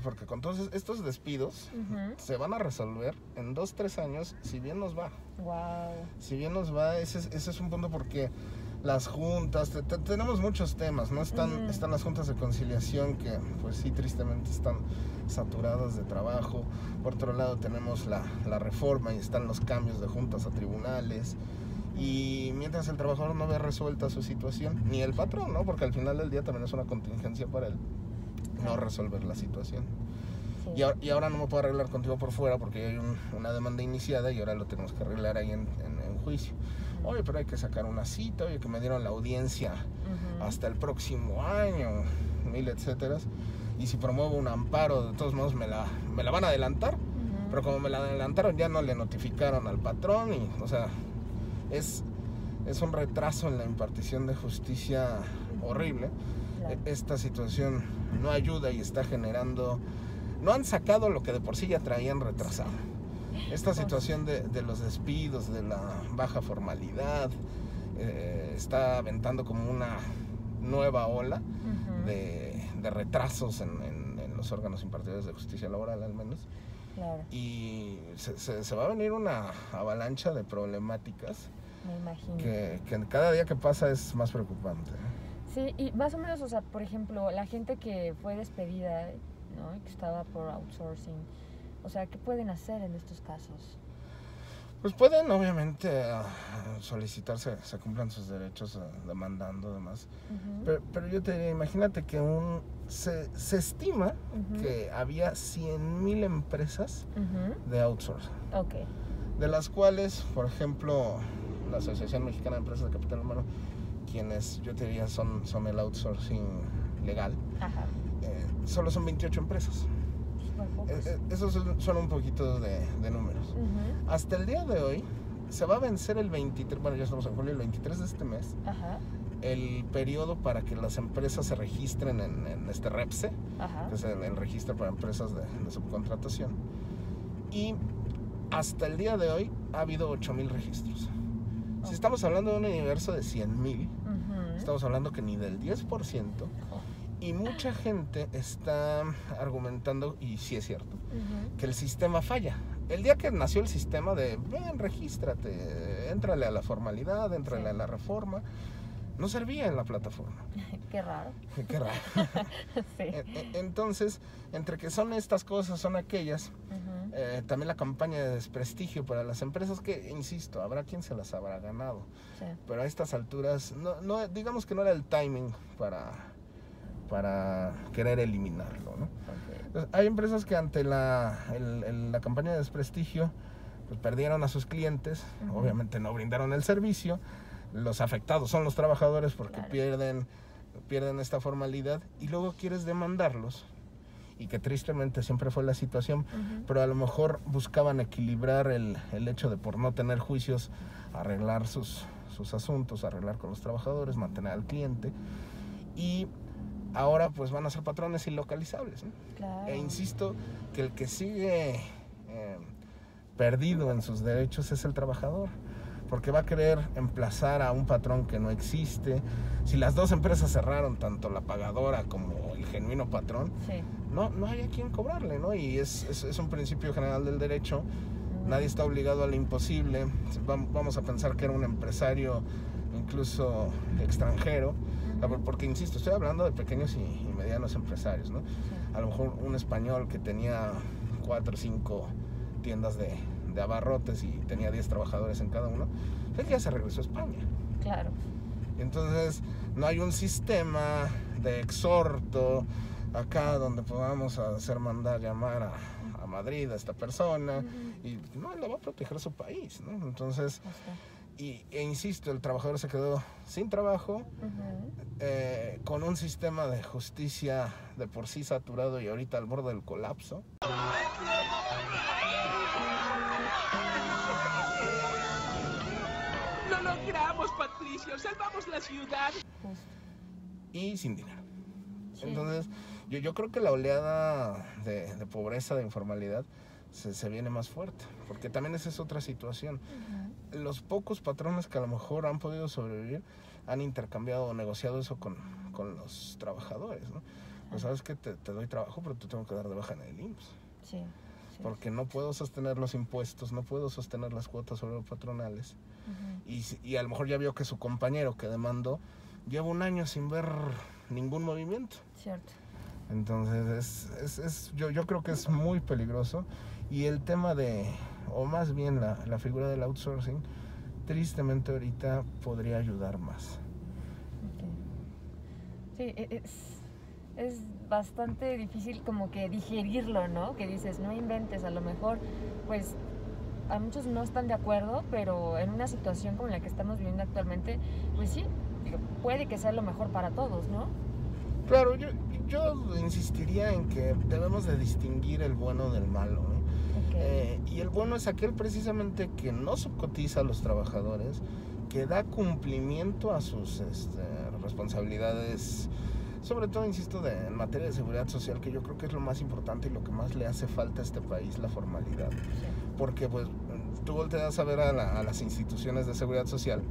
porque con todos estos despidos se van a resolver en 2-3 años, si bien nos va. Wow. Si bien nos va, ese es un punto, porque las juntas, tenemos muchos temas, ¿no? Están las juntas de conciliación que, pues sí, tristemente están saturadas de trabajo. Por otro lado tenemos la reforma y están los cambios de juntas a tribunales. Y mientras el trabajador no ve resuelta su situación, ni el patrón, ¿no? Porque al final del día también es una contingencia para él no resolver la situación. Sí. Y ahora no me puedo arreglar contigo por fuera porque hay una demanda iniciada y ahora lo tenemos que arreglar ahí en juicio. Oye, pero hay que sacar una cita, oye, que me dieron la audiencia hasta el próximo año, mil etcétera. Y si promuevo un amparo, de todos modos me la van a adelantar, pero como me la adelantaron ya no le notificaron al patrón y, o sea, es un retraso en la impartición de justicia horrible. Claro. Esta situación no ayuda y está generando... No han sacado lo que de por sí ya traían retrasado. Esta situación de los despidos, de la baja formalidad, está aventando como una nueva ola de retrasos en los órganos impartidores de justicia laboral, al menos. Claro. Y se va a venir una avalancha de problemáticas. Me imagino. Que cada día que pasa es más preocupante. Sí, y más o menos, o sea, por ejemplo, la gente que fue despedida, ¿no? Y que estaba por outsourcing, o sea, ¿qué pueden hacer en estos casos? Pues pueden, obviamente, solicitar, se cumplan sus derechos, demandando, además. Pero yo te diría, imagínate que se estima que había 100,000 empresas de outsourcing. Okay. De las cuales, por ejemplo, la Asociación Mexicana de Empresas de Capital Humano, quienes yo te diría son el outsourcing legal, solo son 28 empresas. Esos son un poquito de números. Hasta el día de hoy se va a vencer el 23, bueno, ya estamos en julio, el 23 de este mes, el periodo para que las empresas se registren en este REPSE, que es el registro para empresas de subcontratación. Y hasta el día de hoy ha habido 8,000 registros. Si estamos hablando de un universo de 100,000, estamos hablando que ni del 10%. Y mucha gente está argumentando, y sí es cierto, que el sistema falla. El día que nació el sistema de, ven, regístrate, éntrale a la formalidad, éntrale a la reforma, no servía en la plataforma. Qué raro. Qué raro. Sí. Entonces, entre que son estas cosas, son aquellas, también la campaña de desprestigio para las empresas, que, insisto, habrá quien se las habrá ganado. Sí. Pero a estas alturas, no, digamos que no era el timing para querer eliminarlo, ¿no? Entonces, hay empresas que ante la campaña de desprestigio, pues perdieron a sus clientes, obviamente no brindaron el servicio. Los afectados son los trabajadores porque pierden esta formalidad, y luego quieres demandarlos, y que tristemente siempre fue la situación, pero a lo mejor buscaban equilibrar el hecho de, por no tener juicios, arreglar sus asuntos, arreglar con los trabajadores, mantener al cliente, y ahora pues van a ser patrones ilocalizables, ¿no? Claro. E insisto que el que sigue perdido en sus derechos es el trabajador, porque va a querer emplazar a un patrón que no existe. Si las dos empresas cerraron, tanto la pagadora como el genuino patrón, no hay a quien cobrarle, ¿no? Y es un principio general del derecho. Nadie está obligado a lo imposible. Vamos a pensar que era un empresario, incluso extranjero, porque, insisto, estoy hablando de pequeños y medianos empresarios, ¿no? A lo mejor un español que tenía 4 o 5 tiendas de abarrotes y tenía 10 trabajadores en cada uno, él ya se regresó a España. Claro. Entonces, no hay un sistema de exhorto acá donde podamos hacer mandar llamar a Madrid a esta persona, y no, la va a proteger su país, ¿no? Entonces, e insisto, el trabajador se quedó sin trabajo, con un sistema de justicia de por sí saturado y ahorita al borde del colapso. ¡Lo logramos, Patricio! ¡Salvamos la ciudad! Y sin dinero. Entonces, yo creo que la oleada de pobreza, de informalidad, se viene más fuerte, porque también esa es otra situación. Los pocos patrones que a lo mejor han podido sobrevivir han intercambiado o negociado eso con los trabajadores, ¿no? pues sabes que te doy trabajo, pero te tengo que dar de baja en el IMSS. Sí. Porque no puedo sostener los impuestos, no puedo sostener las cuotas patronales. Y a lo mejor ya vio que su compañero que demandó lleva un año sin ver ningún movimiento. Cierto. Entonces yo creo que es muy peligroso. Y el tema o más bien la figura del outsourcing, tristemente ahorita podría ayudar más. Sí, es bastante difícil como que digerirlo, ¿no? Que dices, no inventes, a lo mejor, pues, a muchos no están de acuerdo, pero en una situación como la que estamos viviendo actualmente, pues sí, puede que sea lo mejor para todos, ¿no? Claro, yo insistiría en que debemos de distinguir el bueno del malo, ¿no? Y el bueno es aquel precisamente que no subcotiza a los trabajadores, que da cumplimiento a sus responsabilidades, sobre todo, insisto, en materia de seguridad social, que yo creo que es lo más importante y lo que más le hace falta a este país, la formalidad. Sí. Porque pues tú volteas a ver a las instituciones de seguridad social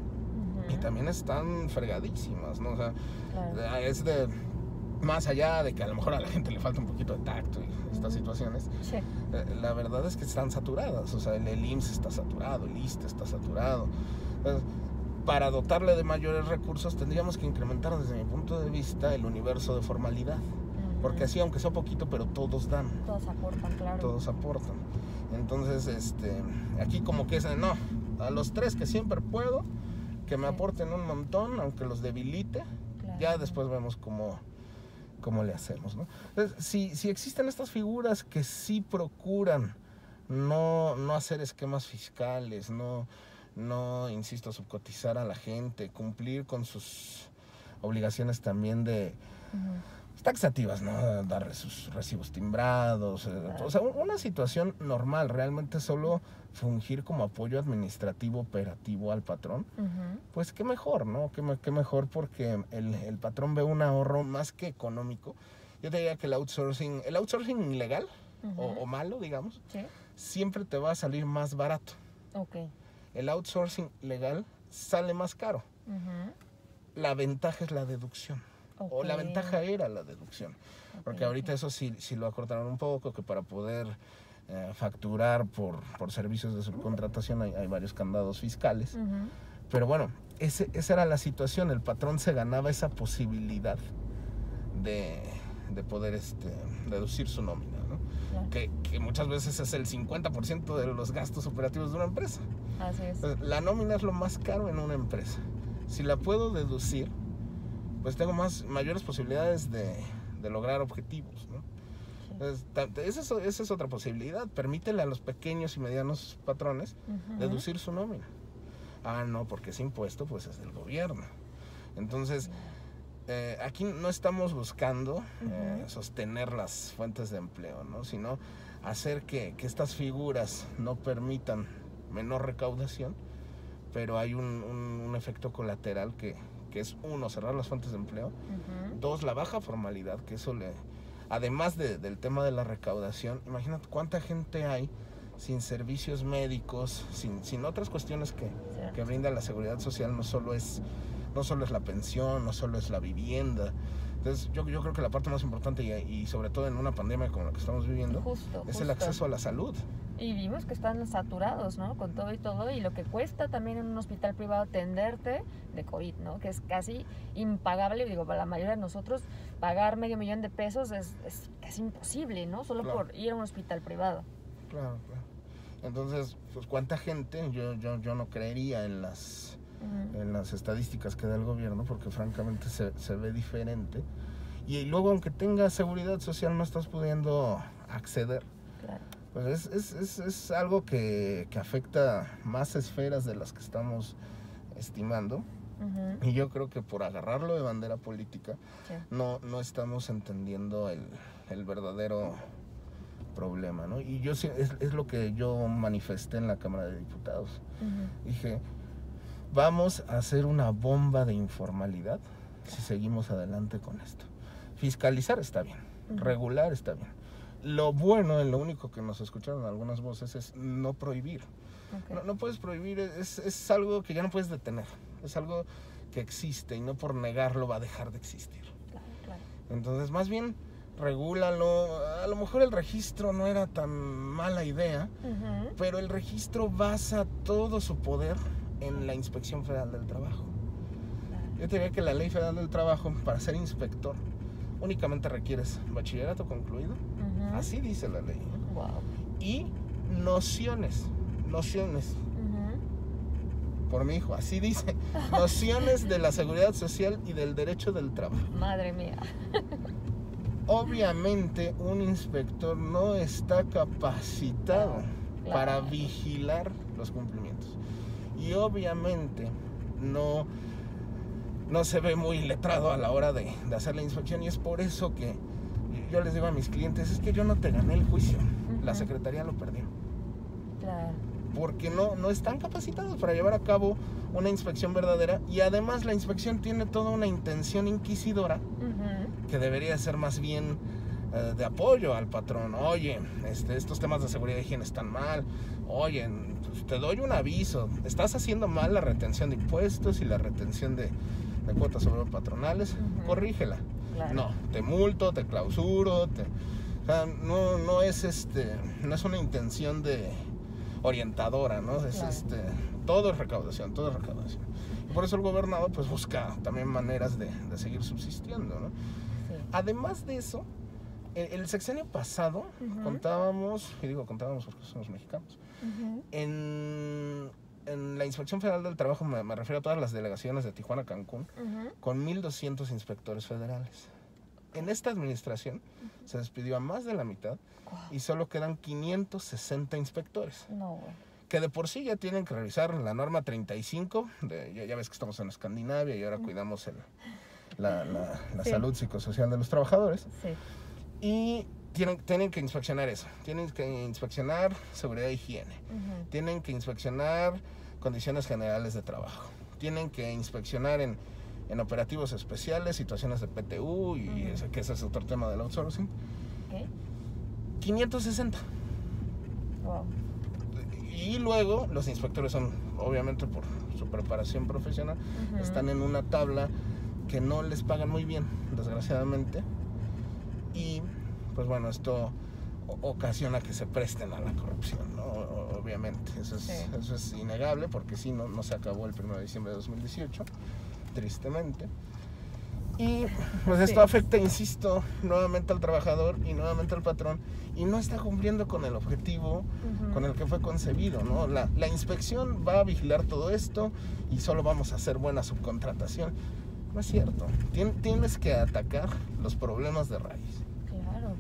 y también están fregadísimas, ¿no? O sea, claro, es de... Más allá de que a lo mejor a la gente le falta un poquito de tacto y estas situaciones, sí, la verdad es que están saturadas. O sea, el IMSS está saturado, el ISSSTE está saturado. Entonces, para dotarle de mayores recursos tendríamos que incrementar, desde mi punto de vista, el universo de formalidad. Porque así, aunque sea poquito, pero todos dan. Todos aportan, claro. Todos aportan. Entonces, aquí como que es, no, a los 3 que siempre puedo, que me aporten un montón, aunque los debilite, claro, ya después vemos cómo le hacemos, ¿no? Entonces, si existen estas figuras que sí procuran no hacer esquemas fiscales, no, insisto, subcotizar a la gente, cumplir con sus obligaciones también de taxativas, ¿no? Darle sus recibos timbrados, o sea, una situación normal, realmente solo fungir como apoyo administrativo operativo al patrón, pues qué mejor, ¿no? Qué mejor, porque el patrón ve un ahorro más que económico. Yo te diría que el outsourcing ilegal o malo, digamos, ¿sí?, siempre te va a salir más barato. Okay. El outsourcing legal sale más caro. La ventaja es la deducción. Okay. O la ventaja era la deducción. Porque ahorita eso sí lo acortaron un poco, que para poder facturar por servicios de subcontratación hay varios candados fiscales. Pero bueno, esa era la situación. El patrón se ganaba esa posibilidad de poder deducir su nómina, ¿no? Yeah. Que muchas veces es el 50% de los gastos operativos de una empresa. Así es. Entonces, la nómina es lo más caro en una empresa. Si la puedo deducir, pues tengo mayores posibilidades de lograr objetivos, ¿no? Sí. Entonces, esa es otra posibilidad. Permítele a los pequeños y medianos patrones deducir su nómina. Ah, no, porque ese impuesto pues es del gobierno. Entonces, aquí no estamos buscando sostener las fuentes de empleo, ¿no? Sino hacer que estas figuras no permitan menor recaudación, pero hay un efecto colateral que es, 1, cerrar las fuentes de empleo, 2, la baja formalidad, que eso además del tema de la recaudación, imagínate cuánta gente hay sin servicios médicos, sin otras cuestiones que brinda la seguridad social. No solo es la pensión, no solo es la vivienda. Entonces yo creo que la parte más importante, y sobre todo en una pandemia como la que estamos viviendo, es el acceso a la salud. Y vimos que están saturados, ¿no? Con todo, y lo que cuesta también en un hospital privado atenderte de COVID, ¿no? Que es casi impagable. Digo, para la mayoría de nosotros pagar $500,000 de pesos es casi imposible, ¿no? Solo claro, por ir a un hospital privado. Claro. Entonces, pues cuánta gente, yo no creería en las estadísticas que da el gobierno, porque francamente se ve diferente. Y luego, aunque tengas seguridad social, no estás pudiendo acceder. Claro. Pues es algo que afecta más esferas de las que estamos estimando. Y yo creo que por agarrarlo de bandera política, sí, no estamos entendiendo el verdadero problema, ¿no? Y yo es lo que yo manifesté en la Cámara de Diputados. Dije, vamos a hacer una bomba de informalidad si seguimos adelante con esto. Fiscalizar está bien, regular está bien. Lo bueno, lo único que nos escucharon algunas voces, es no prohibir. Okay. No puedes prohibir, es algo que ya no puedes detener. Es algo que existe y no por negarlo va a dejar de existir. Claro. Entonces, más bien, regúlalo. A lo mejor el registro no era tan mala idea, pero el registro basa todo su poder en la Inspección Federal del Trabajo. Yo te diría que la Ley Federal del Trabajo, para ser inspector, únicamente requieres bachillerato concluido. Así dice la ley. Wow. Y nociones. Por mi hijo, así dice. Nociones de la seguridad social y del derecho del trabajo. Madre mía. Obviamente, un inspector no está capacitado para vigilar los cumplimientos. Y obviamente no se ve muy letrado a la hora de hacer la inspección. Y es por eso que yo les digo a mis clientes, es que yo no te gané el juicio. La secretaría lo perdió. Claro. Porque no están capacitados para llevar a cabo una inspección verdadera, y además la inspección tiene toda una intención inquisidora que debería ser más bien de apoyo al patrón. Oye, estos temas de seguridad y higiene están mal. Oye, pues, te doy un aviso, estás haciendo mal la retención de impuestos y la retención de cuotas sobre patronales, corrígela. Claro. No, te multo, te clausuro, o sea, no es una intención de orientadora, ¿no? Es claro. Todo es recaudación. Y por eso el gobernador pues busca también maneras de seguir subsistiendo, ¿no? Sí. Además de eso, el sexenio pasado contábamos porque somos mexicanos, en la Inspección Federal del Trabajo, me refiero a todas las delegaciones de Tijuana, Cancún, con 1,200 inspectores federales. En esta administración se despidió a más de la mitad y solo quedan 560 inspectores. No, güey. Que de por sí ya tienen que revisar la norma 35, ya ves que estamos en Escandinavia y ahora cuidamos la salud psicosocial de los trabajadores. Sí. Y tienen que inspeccionar eso, tienen que inspeccionar seguridad e higiene, tienen que inspeccionar condiciones generales de trabajo, tienen que inspeccionar en operativos especiales, situaciones de PTU, y que ese es otro tema del outsourcing. Okay. 560. Wow. Y luego los inspectores son, obviamente por su preparación profesional, están en una tabla que no les pagan muy bien, desgraciadamente. Y pues bueno, esto ocasiona que se presten a la corrupción, ¿no? Obviamente, eso es innegable, porque sí, no se acabó el 1 de diciembre de 2018, tristemente. Y pues esto afecta, insisto, nuevamente al trabajador y nuevamente al patrón, y no está cumpliendo con el objetivo con el que fue concebido, ¿no? La inspección va a vigilar todo esto y solo vamos a hacer buena subcontratación. No es cierto. Tienes que atacar los problemas de raíz. Claro.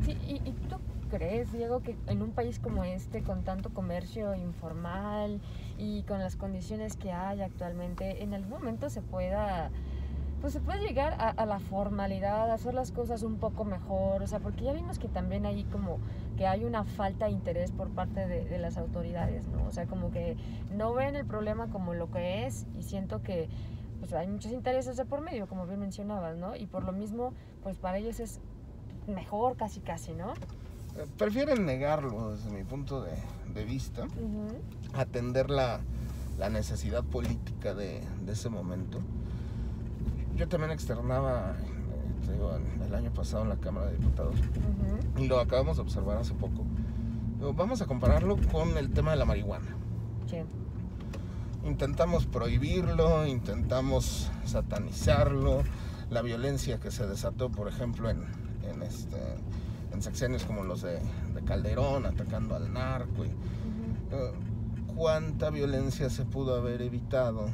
Sí, ¿y tú crees, Diego, que en un país como este, con tanto comercio informal y con las condiciones que hay actualmente, en algún momento se puede llegar a la formalidad, a hacer las cosas un poco mejor? O sea, porque ya vimos que también hay como que hay una falta de interés por parte de las autoridades, ¿no? O sea, como que no ven el problema como lo que es, y siento que pues hay muchos intereses de por medio, como bien mencionabas, ¿no? Y por lo mismo, pues para ellos es mejor casi, ¿no? Prefieren negarlo desde mi punto de vista, atender la necesidad política de ese momento. Yo también externaba, te digo, el año pasado en la Cámara de Diputados, y lo acabamos de observar hace poco. Vamos a compararlo con el tema de la marihuana. Sí. Intentamos prohibirlo, intentamos satanizarlo, la violencia que se desató, por ejemplo, en sexenios como los de Calderón, atacando al narco. ¿Cuánta violencia se pudo haber evitado?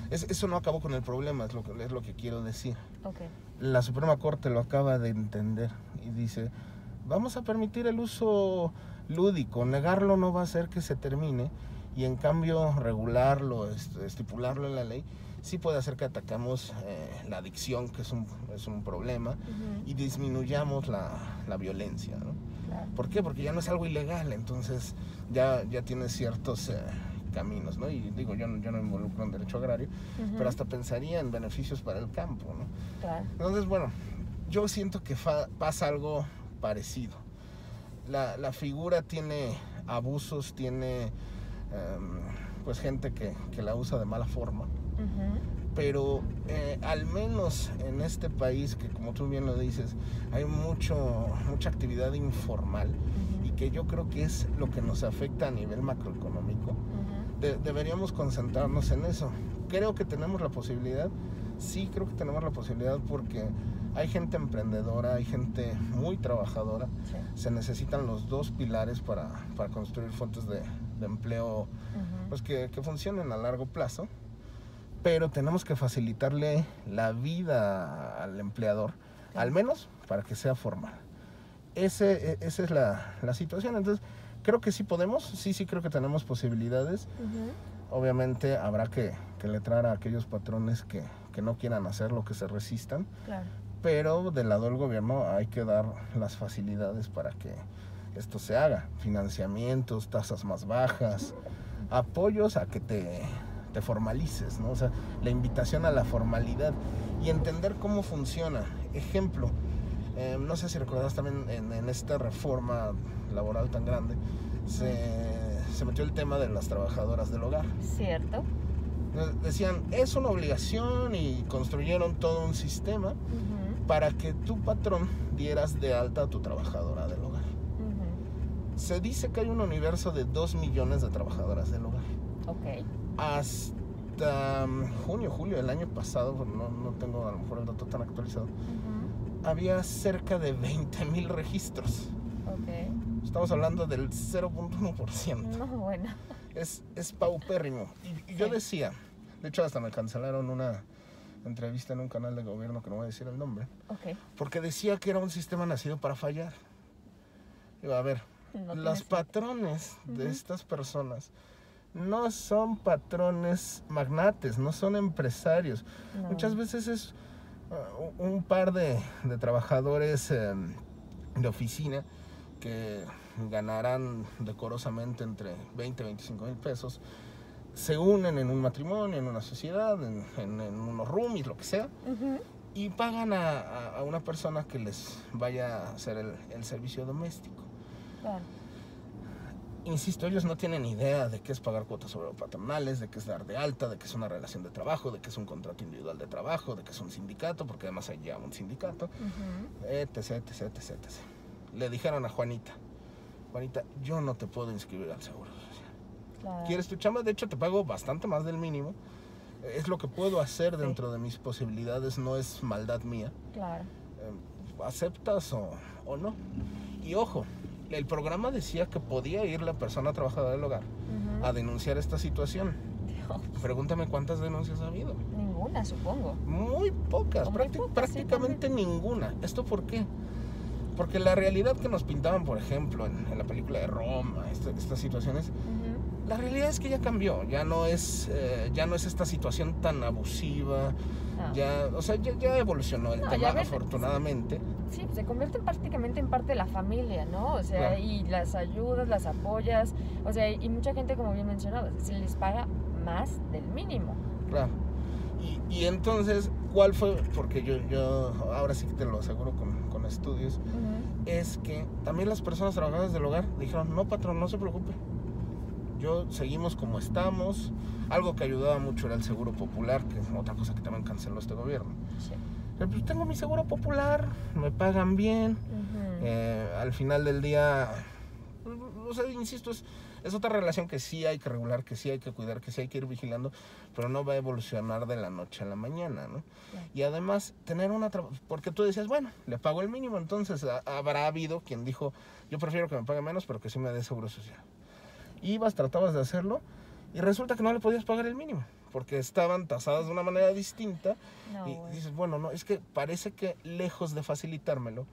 Eso no acabó con el problema, es lo que quiero decir. Okay. La Suprema Corte lo acaba de entender y dice, vamos a permitir el uso lúdico, negarlo no va a hacer que se termine, y en cambio regularlo, estipularlo en la ley, sí puede hacer que atacamos la adicción, que es un problema, y disminuyamos la violencia, ¿no? Claro. ¿Por qué? Porque ya no es algo ilegal, entonces ya tiene ciertos caminos, ¿no? Y digo, yo no me involucro en derecho agrario, pero hasta pensaría en beneficios para el campo, ¿no? Claro. Entonces, bueno, yo siento que pasa algo parecido. La figura tiene abusos, tiene pues gente que la usa de mala forma, pero al menos en este país, que como tú bien lo dices, hay mucha actividad informal, y que yo creo que es lo que nos afecta a nivel macroeconómico, deberíamos concentrarnos en eso. Creo que tenemos la posibilidad, sí creo que tenemos la posibilidad, porque hay gente emprendedora, hay gente muy trabajadora. Sí. Se necesitan los dos pilares para construir fuentes de empleo, pues que funcionen a largo plazo, pero tenemos que facilitarle la vida al empleador, sí, al menos para que sea formal. Esa es la situación. Entonces creo que sí podemos, sí creo que tenemos posibilidades. Obviamente habrá que letrar a aquellos patrones que no quieran hacerlo, que se resistan. Claro. Pero del lado del gobierno hay que dar las facilidades para que esto se haga. Financiamientos, tasas más bajas, apoyos a que te formalices, ¿no? O sea, la invitación a la formalidad y entender cómo funciona. Ejemplo, no sé si recordás también en esta reforma laboral tan grande, se metió el tema de las trabajadoras del hogar. Cierto. Decían, es una obligación, y construyeron todo un sistema para que tu patrón dieras de alta a tu trabajadora del hogar. Se dice que hay un universo de 2 millones de trabajadoras del hogar. Ok. Hasta junio, julio del año pasado, no tengo a lo mejor el dato tan actualizado, había cerca de 20,000 registros. Ok. Estamos hablando del 0.1%. No, bueno. Es paupérrimo. Y yo decía, de hecho hasta me cancelaron una entrevista en un canal de gobierno, que no voy a decir el nombre, porque decía que era un sistema nacido para fallar. Digo, a ver, los patrones de estas personas no son patrones magnates, no son empresarios. No. Muchas veces es un par de trabajadores de oficina que ganarán decorosamente entre 20 y 25 mil pesos, se unen en un matrimonio, en una sociedad, en unos roomies, lo que sea, y pagan a una persona que les vaya a hacer el servicio doméstico. Claro. Insisto, ellos no tienen idea de qué es pagar cuotas patronales, de qué es dar de alta, de qué es una relación de trabajo, de qué es un contrato individual de trabajo, de qué es un sindicato, porque además hay ya un sindicato, etc. Le dijeron a Juanita, yo no te puedo inscribir al seguro social. Claro. ¿Quieres tu chamba? De hecho, te pago bastante más del mínimo. Es lo que puedo hacer dentro de mis posibilidades, no es maldad mía. Claro. ¿Aceptas o no? Y ojo, el programa decía que podía ir la persona trabajadora del hogar a denunciar esta situación. Dios. Pregúntame cuántas denuncias ha habido. Ninguna, supongo. Muy pocas, prácticamente ninguna. ¿Esto por qué? Porque la realidad que nos pintaban, por ejemplo, en la película de Roma, estas situaciones, la realidad es que ya cambió. Ya no es esta situación tan abusiva. No. Ya evolucionó el tema, afortunadamente. Sí, se convierte prácticamente en parte de la familia, ¿no? O sea, claro. Y las ayudas, las apoyas, o sea, y mucha gente, como bien mencionado, se les paga más del mínimo. Claro. Y entonces, ¿cuál fue? Porque yo ahora sí que te lo aseguro con estudios, es que también las personas trabajadoras del hogar dijeron, no, patrón, no se preocupe, seguimos como estamos. Algo que ayudaba mucho era el seguro popular, que es otra cosa que también canceló este gobierno. Sí. Pues tengo mi seguro popular, me pagan bien, al final del día, o sea, insisto, es otra relación que sí hay que regular, que sí hay que cuidar, que sí hay que ir vigilando, pero no va a evolucionar de la noche a la mañana, ¿no? Yeah. Y además, tener porque tú decías, bueno, le pago el mínimo, entonces habrá habido quien dijo, yo prefiero que me pague menos, pero que sí me dé seguro social. Tratabas de hacerlo, y resulta que no le podías pagar el mínimo, porque estaban tasadas de una manera distinta. No, y dices, bueno, no, es que parece que lejos de facilitármelo,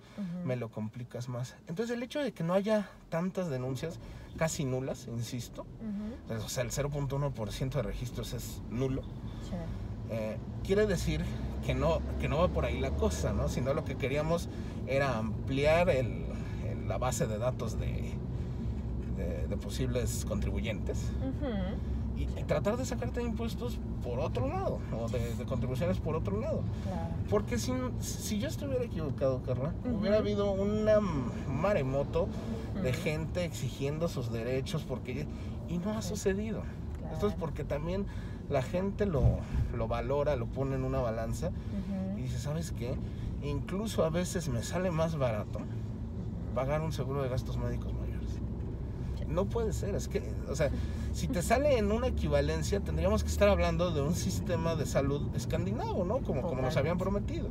me lo complicas más. Entonces el hecho de que no haya tantas denuncias, casi nulas, insisto, o sea, el 0.1% de registros es nulo, quiere decir que no va por ahí la cosa, ¿no? Sino lo que queríamos era ampliar la base de datos de posibles contribuyentes, y tratar de sacarte de impuestos por otro lado, o de contribuciones por otro lado. Claro. Porque si yo estuviera equivocado, Carla, hubiera habido un maremoto de gente exigiendo sus derechos, y no ha sucedido. Claro. Esto es porque también la gente lo valora, lo pone en una balanza y dice, ¿sabes qué? Incluso a veces me sale más barato pagar un seguro de gastos médicos mayores. No puede ser, es que, o sea, si te sale en una equivalencia, tendríamos que estar hablando de un sistema de salud escandinavo, ¿no? Como nos habían prometido.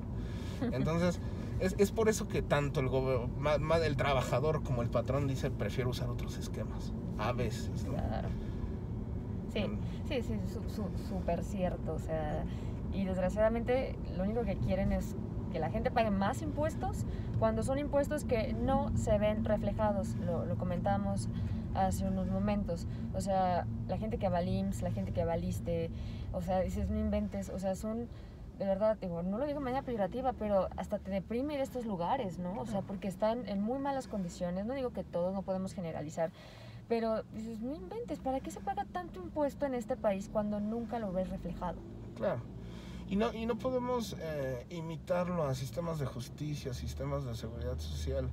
Entonces, es por eso que tanto el trabajador como el patrón dice, prefiero usar otros esquemas, a veces, ¿no? Claro. Sí, súper cierto, o sea, y desgraciadamente lo único que quieren es que la gente pague más impuestos cuando son impuestos que no se ven reflejados, lo comentábamos hace unos momentos, o sea, la gente que va al IMSS, la gente que va al ISSSTE, o sea, dices, no inventes, o sea, son, de verdad, digo, no lo digo de manera peyorativa, pero hasta te deprime ir a estos lugares, ¿no? O sea, porque están en muy malas condiciones, no digo que todos, no podemos generalizar, pero dices, no inventes, ¿para qué se paga tanto impuesto en este país cuando nunca lo ves reflejado? Claro. Y no podemos imitarlo a sistemas de justicia, sistemas de seguridad social,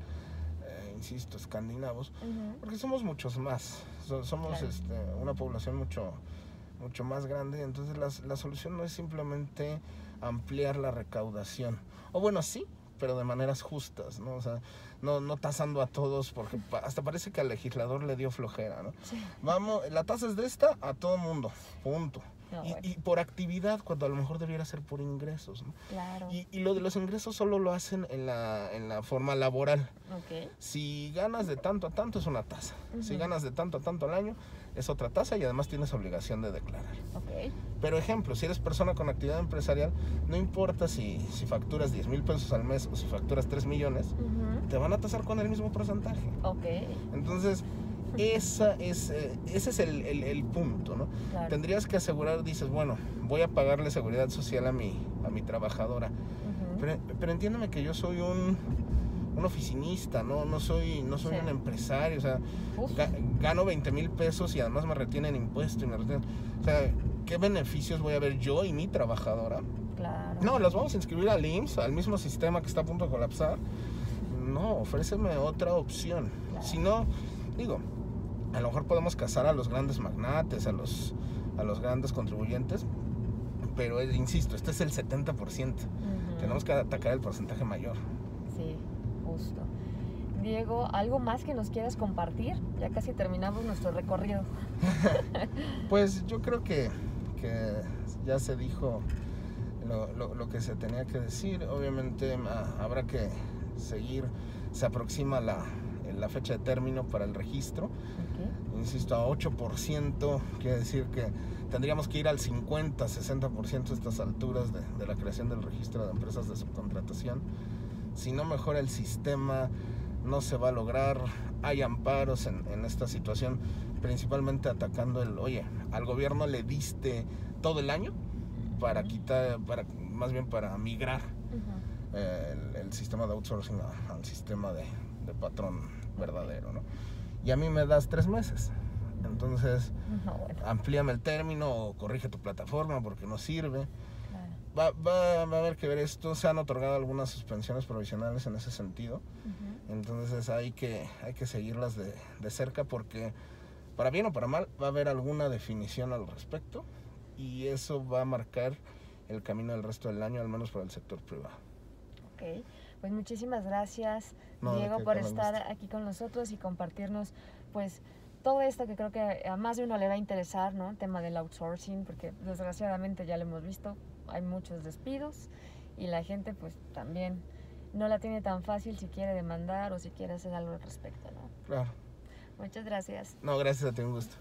insisto, escandinavos, porque somos muchos más. Somos claro. Una población mucho más grande, entonces la solución no es simplemente ampliar la recaudación. O bueno, sí, pero de maneras justas, ¿no? O sea, no tasando a todos, porque hasta parece que al legislador le dio flojera, ¿no? Sí. Vamos, la tasa es de esta a todo mundo, punto. No, bueno. Y por actividad, cuando a lo mejor debiera ser por ingresos, ¿no? Claro. Y lo de los ingresos solo lo hacen en la forma laboral. Okay. Si ganas de tanto a tanto es una tasa. Si ganas de tanto a tanto al año es otra tasa y además tienes obligación de declarar. Okay. Pero ejemplo, si eres persona con actividad empresarial, no importa si facturas 10,000 pesos al mes o si facturas 3 millones, te van a tasar con el mismo porcentaje. Okay. Entonces, ese es el punto, ¿no? Claro. Tendrías que asegurar, dices, bueno, voy a pagarle seguridad social a mi trabajadora. Pero entiéndeme que yo soy un oficinista, no soy sí. un empresario, o sea, gano 20,000 pesos y además me retienen impuestos y me retienen, o sea, ¿qué beneficios voy a ver yo y mi trabajadora? Claro. No, las vamos a inscribir al IMSS, al mismo sistema que está a punto de colapsar. No, ofréceme otra opción. Claro. Si no, digo, a lo mejor podemos cazar a los grandes magnates, a los grandes contribuyentes, pero insisto, este es el 70%. Tenemos que atacar el porcentaje mayor. Sí, justo. Diego, ¿algo más que nos quieras compartir? Ya casi terminamos nuestro recorrido. Pues yo creo que ya se dijo lo que se tenía que decir. Obviamente habrá que seguir, se aproxima la fecha de término para el registro. Okay. Insisto, a 8%, quiere decir que tendríamos que ir al 50-60% a estas alturas de la creación del registro de empresas de subcontratación. Si no mejora el sistema, no se va a lograr. Hay amparos en esta situación, principalmente atacando al gobierno le diste todo el año para quitar, más bien para migrar el sistema de outsourcing al sistema de patrón verdadero, ¿no? Y a mí me das 3 meses. Entonces, amplíame el término o corrige tu plataforma porque no sirve. Claro. Va a haber que ver esto. Se han otorgado algunas suspensiones provisionales en ese sentido. Entonces hay que seguirlas de cerca porque, para bien o para mal, va a haber alguna definición al respecto y eso va a marcar el camino del resto del año, al menos para el sector privado. Ok, pues muchísimas gracias, Diego, por estar aquí con nosotros y compartirnos pues todo esto que creo que a más de uno le va a interesar, ¿no? El tema del outsourcing, porque desgraciadamente ya lo hemos visto, hay muchos despidos y la gente pues también no la tiene tan fácil si quiere demandar o si quiere hacer algo al respecto, ¿no? Claro. Muchas gracias. No, gracias a ti, un gusto.